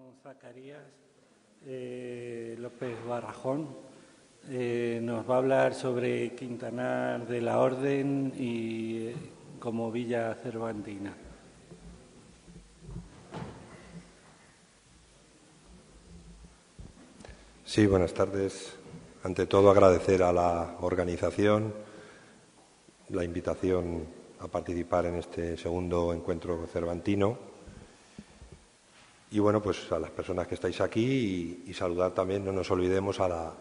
Don Zacarías López Barrajón. Nos va a hablar sobre Quintanar de la Orden y como villa cervantina. Sí, buenas tardes. Ante todo, agradecer a la organización la invitación a participar en este segundo encuentro cervantino. Y bueno, pues a las personas que estáis aquí y saludar también, no nos olvidemos a la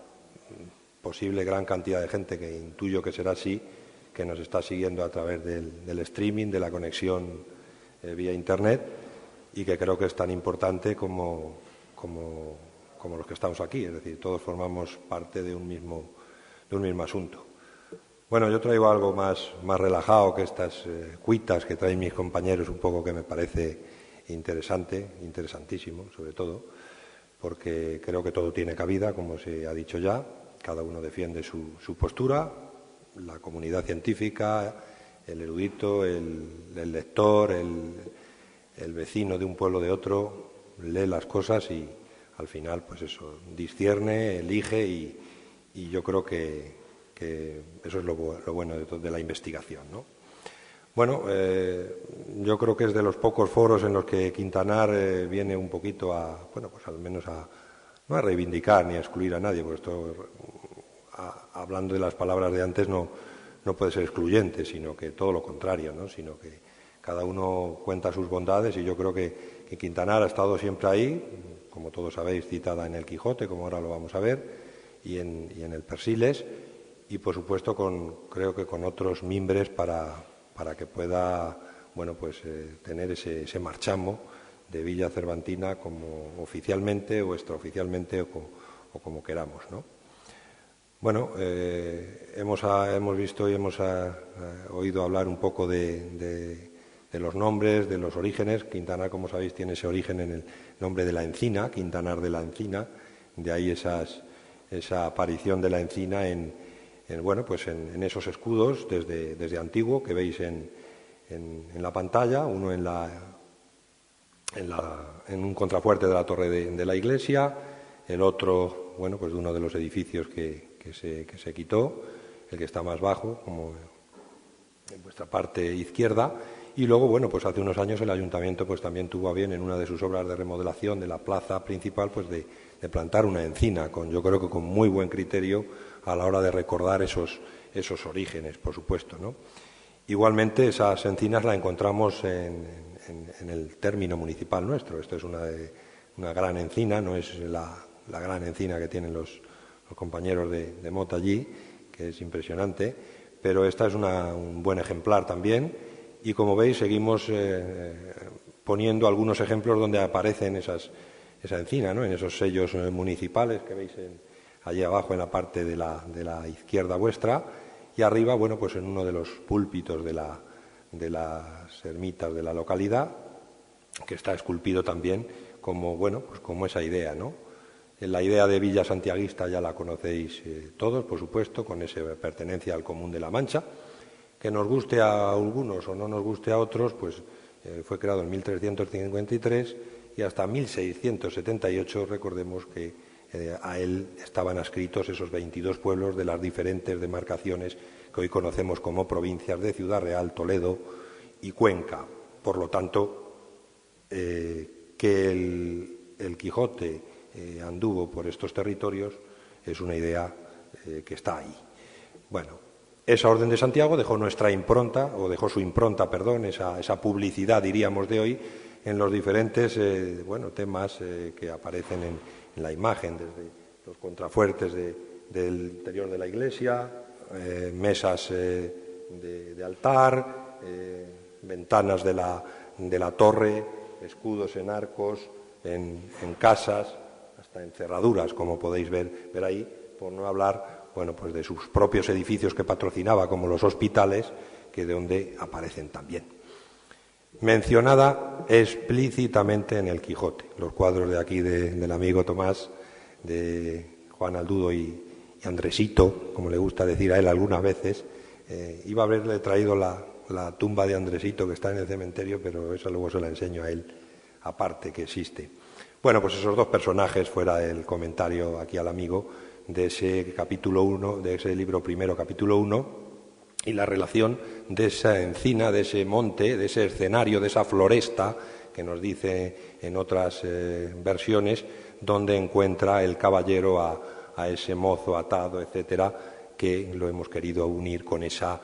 posible gran cantidad de gente que intuyo que será así, que nos está siguiendo a través del streaming, de la conexión vía Internet, y que creo que es tan importante como los que estamos aquí, es decir, todos formamos parte de un mismo asunto. Bueno, yo traigo algo más relajado que estas cuitas que traen mis compañeros, un poco que me parece interesantísimo, sobre todo, porque creo que todo tiene cabida, como se ha dicho ya, cada uno defiende su postura, la comunidad científica, el erudito, el lector, el vecino de un pueblo de otro, lee las cosas y al final, pues eso, discierne, elige y yo creo que eso es lo bueno de la investigación, ¿no? Bueno, yo creo que es de los pocos foros en los que Quintanar viene un poquito pues al menos no a reivindicar ni a excluir a nadie, porque esto, hablando de las palabras de antes, no puede ser excluyente, sino que todo lo contrario, ¿no? Sino que cada uno cuenta sus bondades y yo creo que Quintanar ha estado siempre ahí, como todos sabéis, citada en el Quijote, como ahora lo vamos a ver, y en el Persiles, y por supuesto creo que con otros mimbres para que pueda, bueno, pues tener ese marchamo de Villa Cervantina como oficialmente o extraoficialmente o como queramos, ¿no? Bueno, hemos visto y hemos oído hablar un poco de los nombres, de los orígenes. Quintanar, como sabéis, tiene ese origen en el nombre de la encina, Quintanar de la Encina, de ahí esa aparición de la encina en esos escudos desde antiguo que veis en la pantalla, uno en un contrafuerte de la torre de la iglesia, el otro, bueno, pues de uno de los edificios que se quitó, el que está más bajo, como en vuestra parte izquierda. Y luego, bueno, pues hace unos años el ayuntamiento pues también tuvo a bien en una de sus obras de remodelación de la plaza principal pues de plantar una encina, yo creo que con muy buen criterio a la hora de recordar esos orígenes, por supuesto, ¿no? Igualmente esas encinas las encontramos en el término municipal nuestro. Esto es una gran encina, no es la gran encina que tienen los compañeros de Mota allí, que es impresionante, pero esta es un buen ejemplar también. Y como veis, seguimos poniendo algunos ejemplos donde aparecen esa encina, ¿no? En esos sellos municipales que veis allí abajo en la parte de la izquierda vuestra, y arriba, bueno, pues en uno de los púlpitos de las ermitas de la localidad, que está esculpido también como, bueno, pues como esa idea, ¿no? La idea de Villa Santiaguista ya la conocéis todos, por supuesto, con esa pertenencia al Común de la Mancha. Que nos guste a algunos o no nos guste a otros, pues fue creado en 1353 y hasta 1678, recordemos que a él estaban adscritos esos 22 pueblos de las diferentes demarcaciones que hoy conocemos como provincias de Ciudad Real, Toledo y Cuenca. Por lo tanto, que el Quijote anduvo por estos territorios es una idea que está ahí. Bueno, esa Orden de Santiago dejó su impronta, esa publicidad, diríamos, de hoy en los diferentes temas que aparecen en la imagen, desde los contrafuertes del interior de la iglesia, mesas de altar, ventanas de la torre, escudos en arcos, en casas, hasta en cerraduras, como podéis ver ahí, por no hablar, bueno, pues de sus propios edificios que patrocinaba, como los hospitales, que de donde aparecen también. Mencionada explícitamente en el Quijote. Los cuadros de aquí del amigo Tomás, de Juan Aldudo y Andresito, como le gusta decir a él algunas veces, iba a haberle traído la tumba de Andresito que está en el cementerio, pero esa luego se la enseño a él aparte, que existe. Bueno, pues esos dos personajes, fuera el comentario aquí al amigo, de ese capítulo 1, de ese libro primero, capítulo 1, y la relación de esa encina, de ese monte, de ese escenario, de esa floresta, que nos dice en otras versiones, donde encuentra el caballero a ese mozo atado, etcétera, que lo hemos querido unir con esa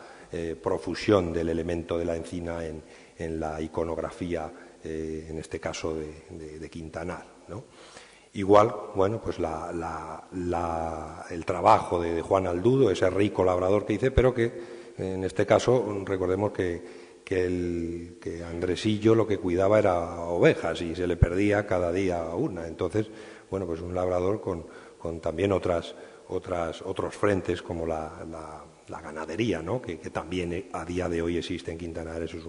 profusión del elemento de la encina en la iconografía, en este caso de Quintanar, ¿no? Igual, bueno, pues el trabajo de Juan Aldudo, ese rico labrador que hice, pero que en este caso recordemos que Andresillo lo que cuidaba era ovejas y se le perdía cada día una. Entonces, bueno, pues un labrador con también otros frentes como la ganadería, ¿no? Que también a día de hoy existe en Quintanar, eso es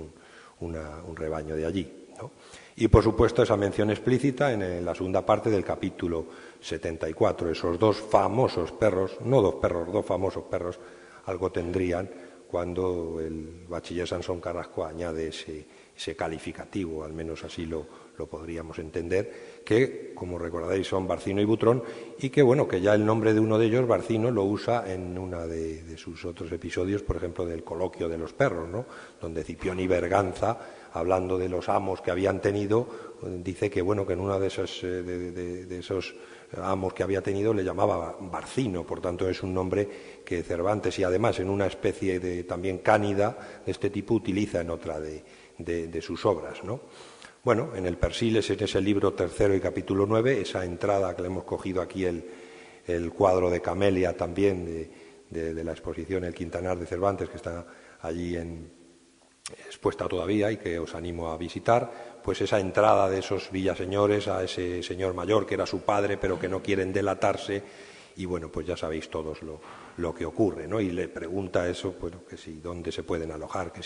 un rebaño de allí, ¿no? Y, por supuesto, esa mención explícita en la segunda parte del capítulo 74. Esos dos famosos perros, no dos perros, dos famosos perros, algo tendrían cuando el bachiller Sansón Carrasco añade ese calificativo, al menos así lo podríamos entender, que, como recordaréis, son Barcino y Butrón, y que, bueno, que ya el nombre de uno de ellos, Barcino, lo usa en una de sus otros episodios, por ejemplo, del coloquio de los perros, ¿no? Donde Cipión y Berganza, hablando de los amos que habían tenido, dice que, bueno, que en uno de esos amos que había tenido le llamaba Barcino, por tanto es un nombre que Cervantes, y además en una especie de también cánida de este tipo, utiliza en otra de sus obras, ¿no? Bueno, en el Persiles, en ese libro tercero y capítulo 9, esa entrada que le hemos cogido aquí el cuadro de Camelia también de la exposición El Quintanar de Cervantes, que está allí expuesta todavía y que os animo a visitar, pues esa entrada de esos villaseñores a ese señor mayor que era su padre pero que no quieren delatarse, y bueno, pues ya sabéis todos lo que ocurre, ¿no? Y le pregunta eso, bueno, que si dónde se pueden alojar, que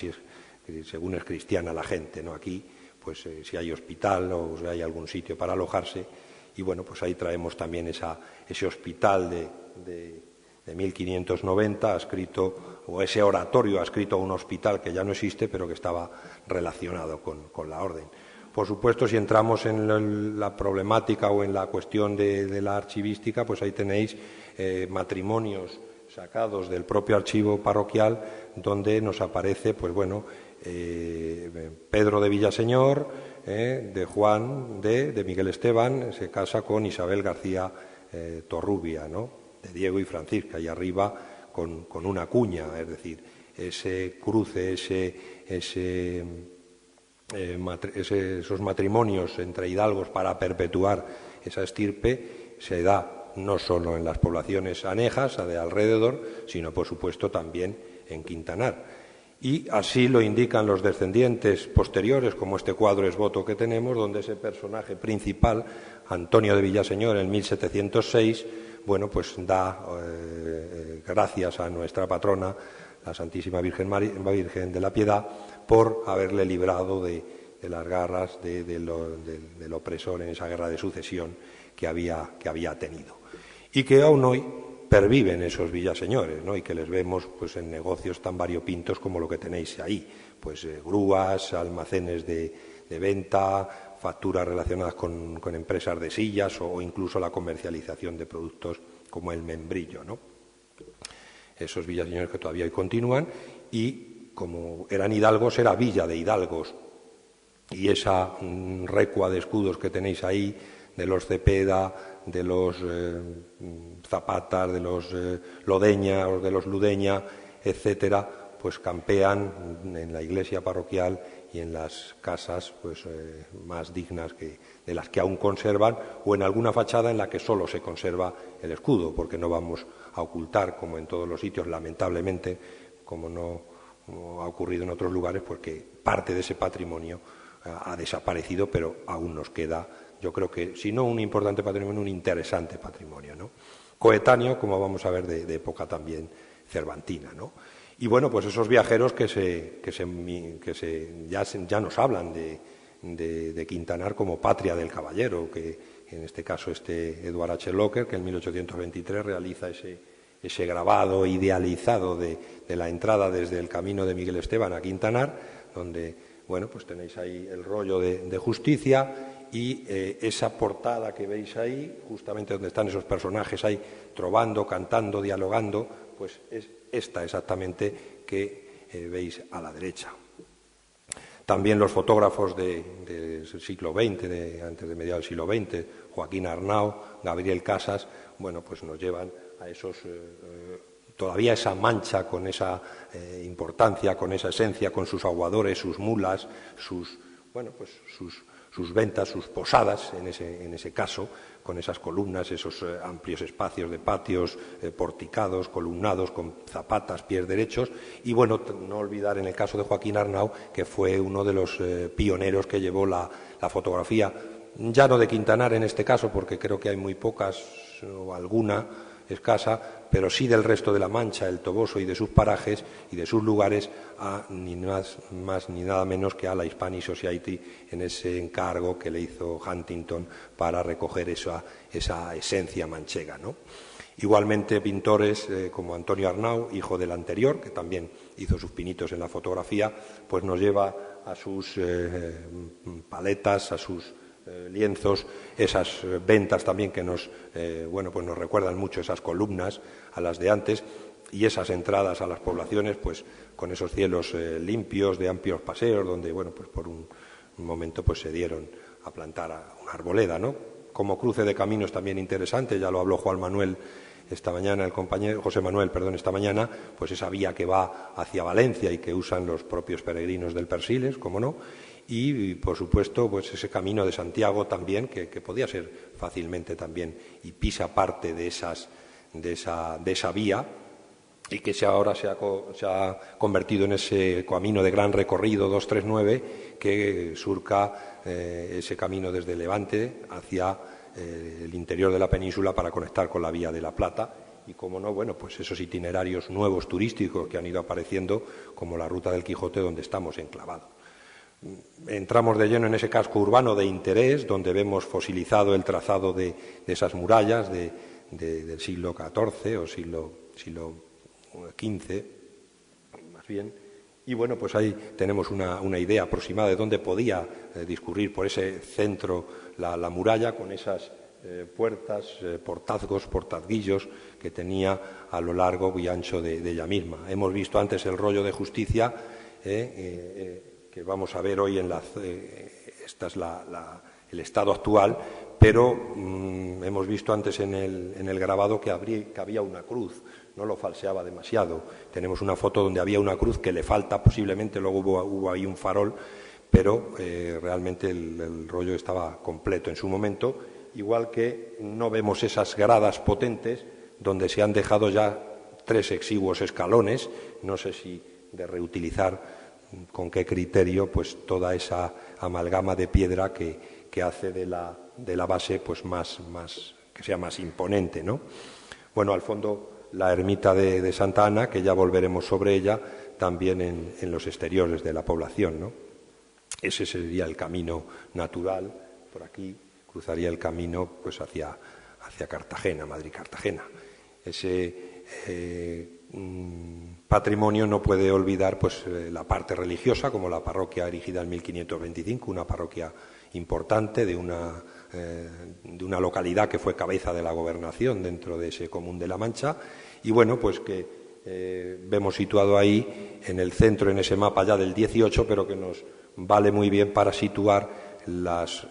según es cristiana la gente, ¿no? Aquí, pues si hay hospital o si hay algún sitio para alojarse, y bueno, pues ahí traemos también ese hospital de 1590 escrito, o ese oratorio escrito a un hospital que ya no existe, pero que estaba relacionado con la orden. Por supuesto, si entramos en la problemática o en la cuestión de la archivística, pues ahí tenéis matrimonios sacados del propio archivo parroquial, donde nos aparece, pues bueno, Pedro de Villaseñor, de Juan de Miguel Esteban, se casa con Isabel García Torrubia, ¿no? De Diego y Francisca, y arriba con una cuña, es decir, ese cruce, esos matrimonios entre hidalgos para perpetuar esa estirpe se da no solo en las poblaciones anejas de alrededor, sino por supuesto también en Quintanar. Y así lo indican los descendientes posteriores, como este cuadro esboto que tenemos, donde ese personaje principal, Antonio de Villaseñor, en 1706, bueno, pues da gracias a nuestra patrona, la Santísima Virgen de la Piedad, por haberle librado de las garras del opresor en esa guerra de sucesión que había tenido. Y que aún hoy perviven esos villaseñores, ¿no? Y que les vemos pues en negocios tan variopintos como lo que tenéis ahí, pues grúas, almacenes de venta, facturas relacionadas con empresas de sillas o incluso la comercialización de productos como el membrillo, ¿no? Esos villaseñores que todavía hoy continúan, y como eran hidalgos, era villa de hidalgos, y esa recua de escudos que tenéis ahí, de los Cepeda, de los Zapatas, de los Lodeña o de los Ludeña, etcétera, pues campean en la iglesia parroquial y en las casas pues más dignas de las que aún conservan, o en alguna fachada en la que solo se conserva el escudo, porque no vamos a ocultar, como en todos los sitios, lamentablemente, como ha ocurrido en otros lugares, porque parte de ese patrimonio ha desaparecido, pero aún nos queda, yo creo que, si no un importante patrimonio, un interesante patrimonio, ¿no? Coetáneo, como vamos a ver, de época también cervantina, ¿no? Y bueno, pues esos viajeros que ya nos hablan de Quintanar como patria del caballero, que en este caso Edward H. Locker, que en 1823 realiza ese grabado idealizado de la entrada desde el camino de Miguel Esteban a Quintanar, donde, bueno, pues tenéis ahí el rollo de justicia, y esa portada que veis ahí, justamente donde están esos personajes ahí trovando, cantando, dialogando, pues es esta exactamente que veis a la derecha. También los fotógrafos del siglo XX, antes de mediados del siglo XX, Joaquín Arnau, Gabriel Casas, bueno, pues nos llevan a esos, todavía esa mancha con esa importancia, con esa esencia, con sus aguadores, sus mulas, sus ventas, sus posadas, en ese caso, con esas columnas, esos amplios espacios de patios porticados, columnados, con zapatas, pies derechos. Y bueno, no olvidar en el caso de Joaquín Arnau, que fue uno de los pioneros que llevó la fotografía, ya no de Quintanar en este caso, porque creo que hay muy pocas o alguna escasa, pero sí del resto de la Mancha, el Toboso y de sus parajes y de sus lugares, a ni más ni nada menos que a la Hispanic Society en ese encargo que le hizo Huntington para recoger esa esencia manchega, ¿no? Igualmente pintores como Antonio Arnau, hijo del anterior, que también hizo sus pinitos en la fotografía, pues nos lleva a sus paletas, a sus lienzos, esas ventas también que nos recuerdan mucho esas columnas a las de antes, y esas entradas a las poblaciones, pues con esos cielos limpios, de amplios paseos, donde pues por un momento pues se dieron a plantar una arboleda, ¿no? Como cruce de caminos también interesante, ya lo habló Juan Manuel esta mañana, el compañero José Manuel, esta mañana, pues esa vía que va hacia Valencia y que usan los propios peregrinos del Persiles, como no. Y, por supuesto, pues ese camino de Santiago también, que podía ser fácilmente también, y pisa parte de esa vía, y que ahora se ha convertido en ese camino de gran recorrido 239, que surca ese camino desde Levante hacia el interior de la península para conectar con la Vía de la Plata. Y, como no, pues esos itinerarios nuevos turísticos que han ido apareciendo, como la Ruta del Quijote, donde estamos enclavados. Entramos de lleno en ese casco urbano de interés, donde vemos fosilizado el trazado de esas murallas del siglo XIV o siglo XV, más bien. Y bueno, pues ahí tenemos una idea aproximada de dónde podía discurrir por ese centro la muralla, con esas puertas, portazgos, portazguillos que tenía a lo largo y ancho de ella misma. Hemos visto antes el rollo de justicia, que vamos a ver hoy esta es el estado actual, pero hemos visto antes en el grabado que había una cruz, no lo falseaba demasiado. Tenemos una foto donde había una cruz que le falta, posiblemente luego hubo ahí un farol, pero realmente el rollo estaba completo en su momento, igual que no vemos esas gradas potentes donde se han dejado ya 3 exiguos escalones, no sé si de reutilizar, con qué criterio, pues toda esa amalgama de piedra que hace de la base pues más que sea más imponente, ¿no? Bueno, al fondo la ermita de Santa Ana, que ya volveremos sobre ella, también en los exteriores de la población, ¿no? Ese sería el camino natural. Por aquí cruzaría el camino pues hacia Cartagena, Madrid-Cartagena. Ese patrimonio no puede olvidar pues la parte religiosa, como la parroquia erigida en 1525, una parroquia importante de una localidad que fue cabeza de la gobernación dentro de ese común de La Mancha, y bueno, pues que vemos situado ahí en el centro, en ese mapa ya del 18, pero que nos vale muy bien para situar las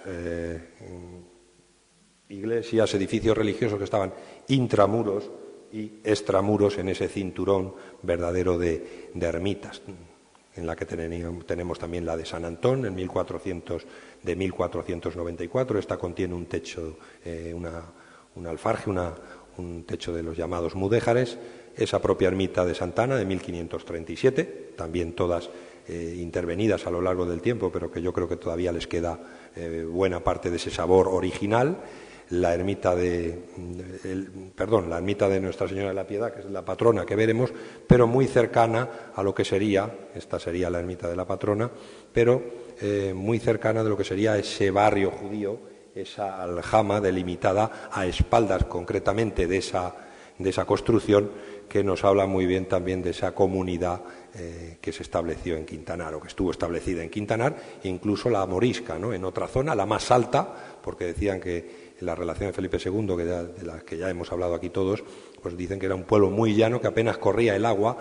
iglesias, edificios religiosos que estaban intramuros y extramuros en ese cinturón verdadero de ermitas, en la que tenemos también la de San Antón de 1494. Esta contiene un techo, un alfarje, un techo de los llamados mudéjares. Esa propia ermita de Santa Ana de 1537, también todas intervenidas a lo largo del tiempo, pero que yo creo que todavía les queda buena parte de ese sabor original. La ermita de Nuestra Señora de la Piedad, que es la patrona que veremos, pero muy cercana a lo que sería, esta sería la ermita de la patrona, pero muy cercana de lo que sería ese barrio judío, esa aljama delimitada a espaldas concretamente de esa construcción, que nos habla muy bien también de esa comunidad que se estableció en Quintanar, o que estuvo establecida en Quintanar, e incluso la morisca, ¿no?, en otra zona, la más alta, porque decían que en la relación de Felipe II, de la que ya hemos hablado aquí todos, pues dicen que era un pueblo muy llano, que apenas corría el agua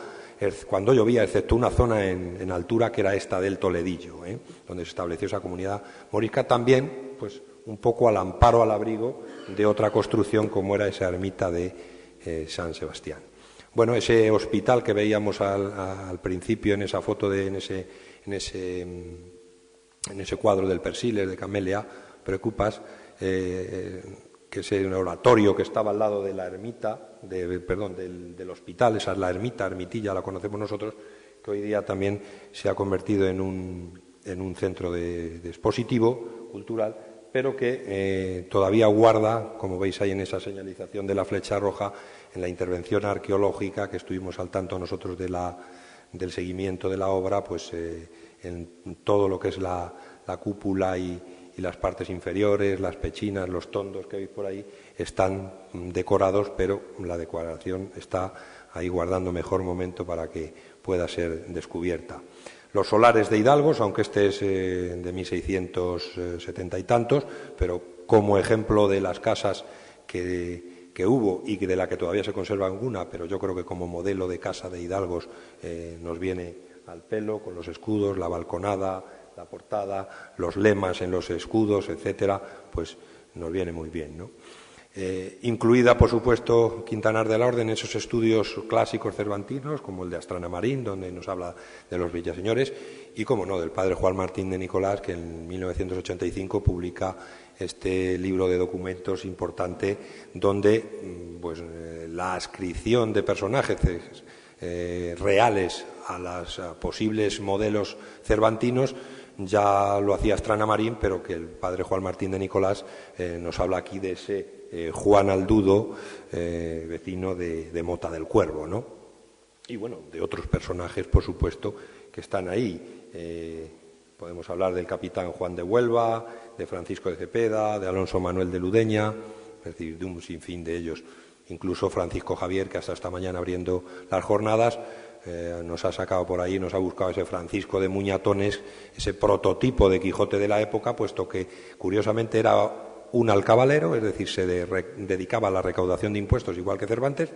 cuando llovía, excepto una zona en altura que era esta del Toledillo, donde se estableció esa comunidad morisca, también pues un poco al amparo, al abrigo de otra construcción como era esa ermita de San Sebastián. Bueno, ese hospital que veíamos al principio en esa foto, en ese cuadro del Persiles, de Camelia Preocupas, que es un oratorio que estaba al lado de la ermita, del hospital, esa es la ermitilla, la conocemos nosotros, que hoy día también se ha convertido en un centro de expositivo cultural, pero que todavía guarda, como veis ahí en esa señalización de la flecha roja, en la intervención arqueológica que estuvimos al tanto nosotros del seguimiento de la obra, pues en todo lo que es la cúpula y las partes inferiores, las pechinas, los tondos que veis por ahí, están decorados, pero la decoración está ahí guardando mejor momento para que pueda ser descubierta. Los solares de Hidalgos, aunque este es de 1670 y tantos, pero como ejemplo de las casas que hubo y de la que todavía se conserva alguna, pero yo creo que como modelo de casa de Hidalgos nos viene al pelo, con los escudos, la balconada, la portada, los lemas en los escudos, etcétera, pues nos viene muy bien, ¿no? Incluida, por supuesto, Quintanar de la Orden en esos estudios clásicos cervantinos, como el de Astrana Marín, donde nos habla de los villaseñores, y, como no, del padre Juan Martín de Nicolás, que en 1985 publica este libro de documentos importante, donde pues, la adscripción de personajes reales a los posibles modelos cervantinos ya lo hacía Astrana Marín, pero que el padre Juan Martín de Nicolás nos habla aquí de ese Juan Aldudo, vecino de Mota del Cuervo, ¿no? Y bueno, de otros personajes, por supuesto, que están ahí. Podemos hablar del capitán Juan de Huelva, de Francisco de Cepeda, de Alonso Manuel de Ludeña, es decir, de un sinfín de ellos. Incluso Francisco Javier, que hasta esta mañana abriendo las jornadas, nos ha sacado por ahí, nos ha buscado ese Francisco de Muñatones, ese prototipo de Quijote de la época, puesto que curiosamente era un alcabalero, es decir, se dedicaba a la recaudación de impuestos igual que Cervantes,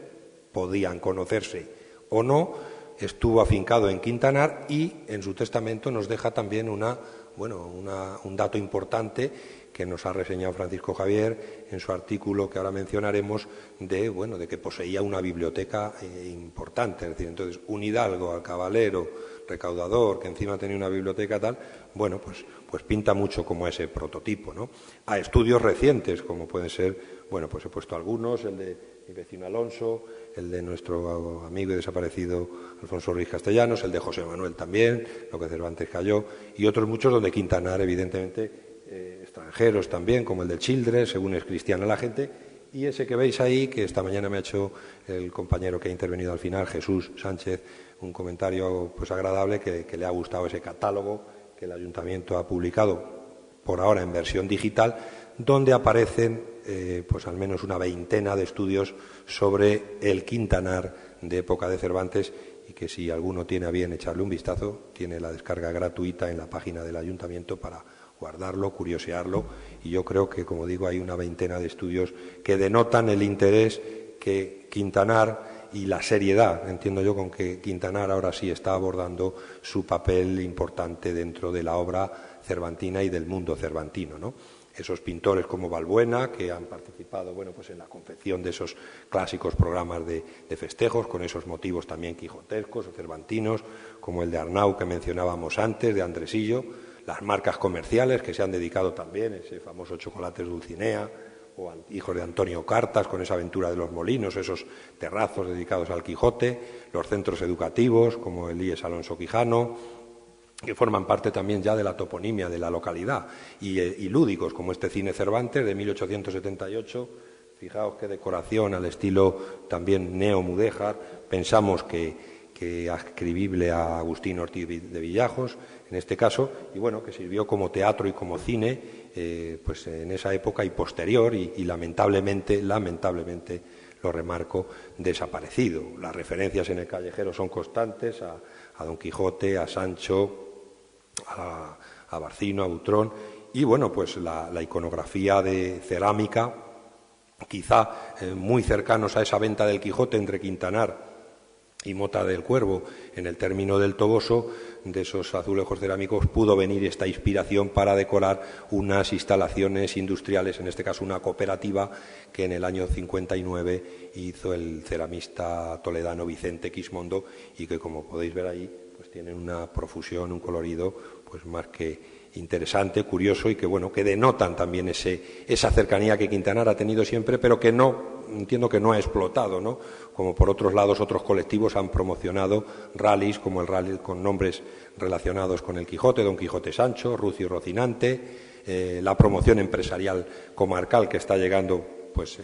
podían conocerse o no, estuvo afincado en Quintanar y en su testamento nos deja también un dato importante que nos ha reseñado Francisco Javier en su artículo que ahora mencionaremos, de que poseía una biblioteca importante. Es decir, entonces, un hidalgo, alcabalero, recaudador, que encima tenía una biblioteca tal, bueno, pues pinta mucho como ese prototipo, ¿no? A estudios recientes, como pueden ser, bueno, pues he puesto algunos, el de mi vecino Alonso, el de nuestro amigo y desaparecido Alfonso Ruiz Castellanos, el de José Manuel también, lo que Cervantes cayó, y otros muchos donde Quintanar, evidentemente, extranjeros también, como el de Childress, según es cristiana la gente, y ese que veis ahí, que esta mañana me ha hecho el compañero que ha intervenido al final, Jesús Sánchez, un comentario pues agradable, que le ha gustado ese catálogo que el Ayuntamiento ha publicado, por ahora en versión digital, donde aparecen pues al menos una veintena de estudios sobre el Quintanar de época de Cervantes, y que si alguno tiene a bien echarle un vistazo, tiene la descarga gratuita en la página del Ayuntamiento para guardarlo, curiosearlo, y yo creo que, como digo, hay una veintena de estudios que denotan el interés que Quintanar y la seriedad, entiendo yo, con que Quintanar ahora sí está abordando su papel importante dentro de la obra cervantina y del mundo cervantino, ¿no? Esos pintores como Balbuena, que han participado, bueno, pues en la confección de esos clásicos programas de festejos, con esos motivos también quijotescos o cervantinos, como el de Arnau que mencionábamos antes, de Andresillo, las marcas comerciales que se han dedicado también, ese famoso Chocolates Dulcinea, o hijos de Antonio Cartas con esa aventura de los molinos, esos terrazos dedicados al Quijote, los centros educativos como el IES Alonso Quijano, que forman parte también ya de la toponimia de la localidad, y lúdicos como este Cine Cervantes de 1878, fijaos qué decoración al estilo también neo-mudéjar, pensamos que ascribible a Agustín Ortiz de Villajos, en este caso, y bueno, que sirvió como teatro y como cine pues en esa época y posterior, y lamentablemente lo remarco, desaparecido. Las referencias en el callejero son constantes a Don Quijote, a Sancho, a Barcino, a Butrón, y bueno, pues la iconografía de cerámica, quizá muy cercanos a esa venta del Quijote entre Quintanar y Mota del Cuervo en el término del Toboso, de esos azulejos cerámicos pudo venir esta inspiración para decorar unas instalaciones industriales, en este caso una cooperativa que en el año 59 hizo el ceramista toledano Vicente Quismondo, y que, como podéis ver ahí, pues tienen una profusión, un colorido pues más que interesante, curioso, y que bueno, que denotan también esa cercanía que Quintanar ha tenido siempre, pero que entiendo que no ha explotado, ¿no? Como por otros lados otros colectivos han promocionado rallies, como el rally con nombres relacionados con el Quijote, Don Quijote Sancho, Rucio y Rocinante, la promoción empresarial comarcal que está llegando pues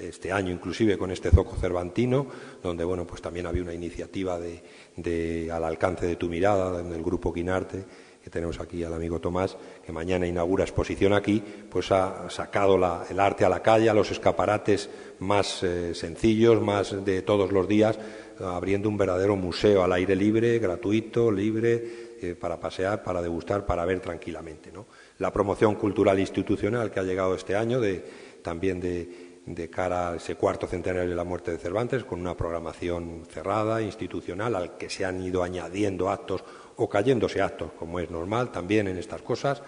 este año inclusive con este Zoco Cervantino, donde bueno, pues también había una iniciativa de al alcance de tu mirada, del grupo Quinarte, que tenemos aquí al amigo Tomás, que mañana inaugura exposición aquí, pues ha sacado el arte a la calle, a los escaparates más sencillos, más de todos los días, abriendo un verdadero museo al aire libre, gratuito, libre, para pasear, para degustar, para ver tranquilamente, ¿no? La promoción cultural institucional que ha llegado este año, también de cara a ese cuarto centenario de la muerte de Cervantes, con una programación cerrada, institucional, al que se han ido añadiendo actos o cayéndose actos, como es normal también en estas cosas.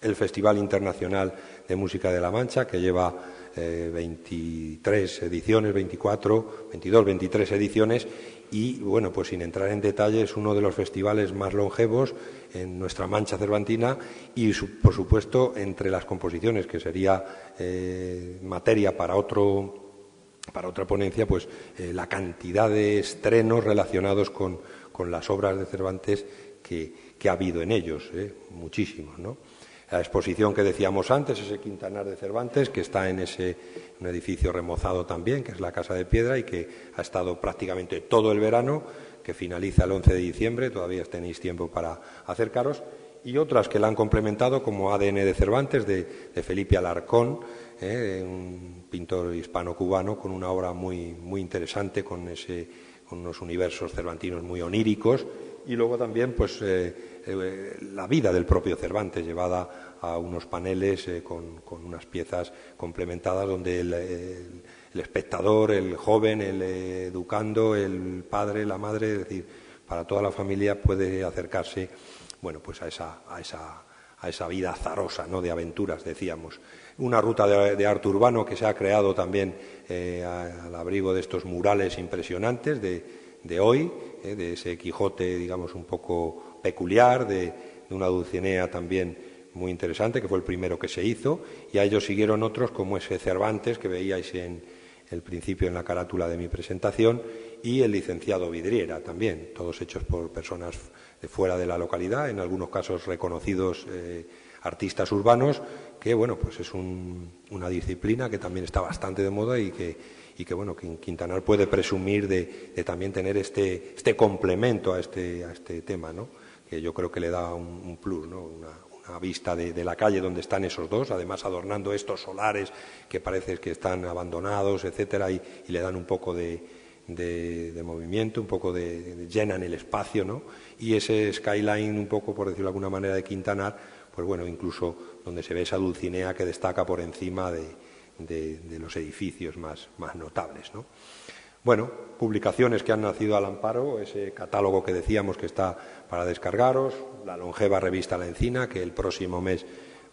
El Festival Internacional de Música de la Mancha, que lleva 23 ediciones, 22, 23 ediciones, y bueno, pues sin entrar en detalle, es uno de los festivales más longevos en nuestra Mancha cervantina, y por supuesto, entre las composiciones, que sería materia para otra ponencia, pues la cantidad de estrenos relacionados con las obras de Cervantes que ha habido en ellos, muchísimos, ¿no? La exposición que decíamos antes, ese Quintanar de Cervantes, que está en un edificio remozado también, que es la Casa de Piedra, y que ha estado prácticamente todo el verano, que finaliza el 11 de diciembre, todavía tenéis tiempo para acercaros, y otras que la han complementado, como ADN de Cervantes, de Felipe Alarcón, un pintor hispano-cubano, con una obra muy, muy interesante, con unos universos cervantinos muy oníricos, y luego también pues la vida del propio Cervantes, llevada a unos paneles con unas piezas complementadas, donde el espectador, el joven, el educando, el padre, la madre, es decir, para toda la familia puede acercarse, bueno, pues a esa vida azarosa, ¿no?, de aventuras, decíamos. Una ruta de arte urbano que se ha creado también al abrigo de estos murales impresionantes de hoy, de ese Quijote, digamos, un poco peculiar, de una Dulcinea también muy interesante, que fue el primero que se hizo, y a ellos siguieron otros como ese Cervantes que veíais en el principio en la carátula de mi presentación, y el licenciado Vidriera también, todos hechos por personas de fuera de la localidad, en algunos casos reconocidos artistas urbanos, que bueno, pues es una disciplina que también está bastante de moda y que bueno, que Quintanar puede presumir de también tener este complemento a este tema, ¿no?, que yo creo que le da un plus, ¿no?, una vista de la calle donde están esos dos, además adornando estos solares que parece que están abandonados, etcétera, y le dan un poco de movimiento, un poco llenan el espacio, ¿no?, y ese skyline un poco, por decirlo de alguna manera, de Quintanar, pues bueno, incluso donde se ve esa Dulcinea que destaca por encima de los edificios más notables, ¿no? Bueno, publicaciones que han nacido al amparo, ese catálogo que decíamos que está para descargaros, la longeva revista La Encina, que el próximo mes,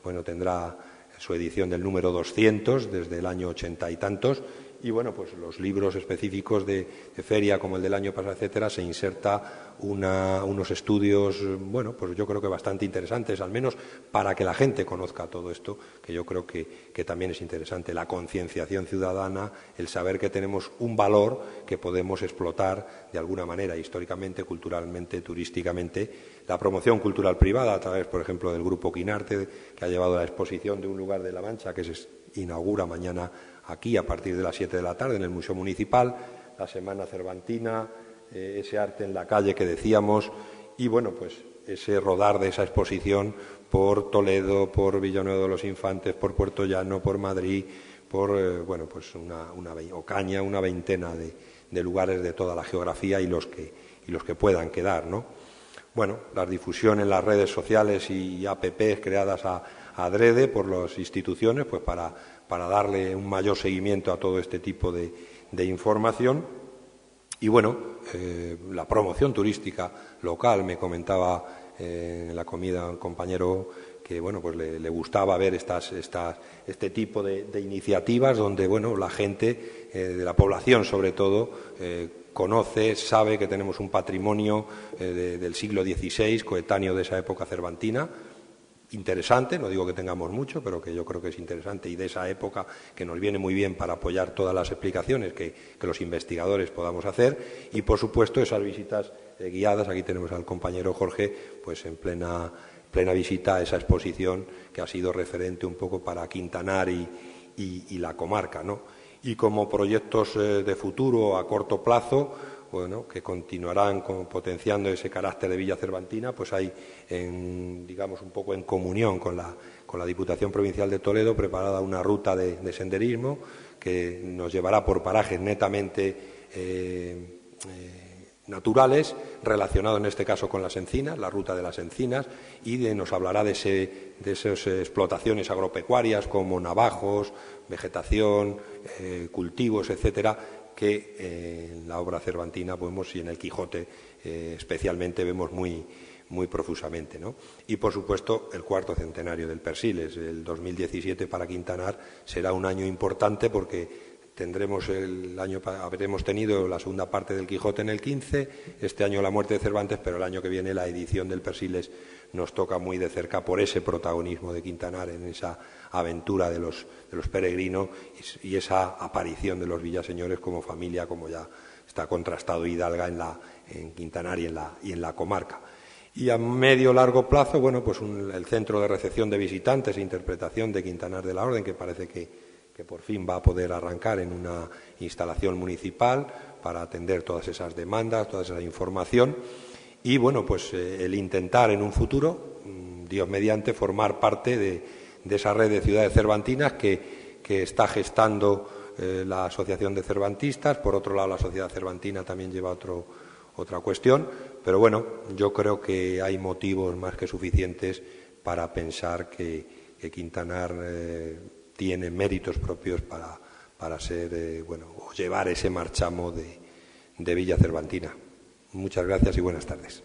bueno, tendrá su edición del número 200 desde el año 80 y tantos, y bueno, pues los libros específicos de feria como el del año pasado, etcétera, se inserta unos estudios, bueno, pues yo creo que bastante interesantes, al menos para que la gente conozca todo esto, que yo creo que también es interesante, la concienciación ciudadana, el saber que tenemos un valor que podemos explotar de alguna manera, históricamente, culturalmente, turísticamente, la promoción cultural privada a través, por ejemplo, del Grupo Quinarte, que ha llevado la exposición de Un lugar de la Mancha, que se inaugura mañana aquí a partir de las 7 de la tarde en el Museo Municipal, la Semana Cervantina, ese arte en la calle que decíamos, y bueno, pues ese rodar de esa exposición por Toledo, por Villanueva de los Infantes, por Puerto Llano, por Madrid, por bueno, pues Ocaña, una veintena de lugares de toda la geografía y los que puedan quedar, ¿no? Bueno, la difusión en las redes sociales y apps creadas adrede por las instituciones, pues para darle un mayor seguimiento a todo este tipo de información. Y bueno, la promoción turística local. Me comentaba en la comida un compañero que bueno, pues le gustaba ver este tipo de iniciativas donde bueno, la gente de la población sobre todo conoce, sabe que tenemos un patrimonio del siglo XVI, coetáneo de esa época cervantina, interesante, no digo que tengamos mucho, pero que yo creo que es interesante y de esa época que nos viene muy bien para apoyar todas las explicaciones que los investigadores podamos hacer y, por supuesto, esas visitas guiadas. Aquí tenemos al compañero Jorge, pues en plena visita a esa exposición que ha sido referente un poco para Quintanar y la comarca, ¿no? Y como proyectos de futuro a corto plazo, bueno, que continuarán potenciando ese carácter de Villa Cervantina, pues hay, digamos, un poco en comunión con la Diputación Provincial de Toledo, preparada una ruta de senderismo que nos llevará por parajes netamente naturales, relacionado en este caso con las encinas, la ruta de las encinas, y nos hablará de esas explotaciones agropecuarias como navajos, vegetación, cultivos, etcétera, que en la obra cervantina podemos, y en el Quijote especialmente, vemos muy profusamente, ¿no? Y, por supuesto, el cuarto centenario del Persiles. El 2017 para Quintanar será un año importante porque habremos tenido la segunda parte del Quijote en el 15, este año la muerte de Cervantes, pero el año que viene la edición del Persiles nos toca muy de cerca por ese protagonismo de Quintanar en esa aventura de los peregrinos y esa aparición de los villaseñores como familia, como ya está contrastado hidalga en Quintanar y en la comarca. Y a medio largo plazo, bueno, pues el centro de recepción de visitantes e interpretación de Quintanar de la Orden, que parece que por fin va a poder arrancar en una instalación municipal para atender todas esas demandas, toda esa información. Y bueno, pues el intentar en un futuro, Dios mediante, formar parte de esa red de ciudades cervantinas que está gestando la Asociación de Cervantistas. Por otro lado, la Sociedad Cervantina también lleva otra cuestión, pero bueno, yo creo que hay motivos más que suficientes para pensar que Quintanar tiene méritos propios para ser, o llevar ese marchamo de Villa Cervantina. Muchas gracias y buenas tardes.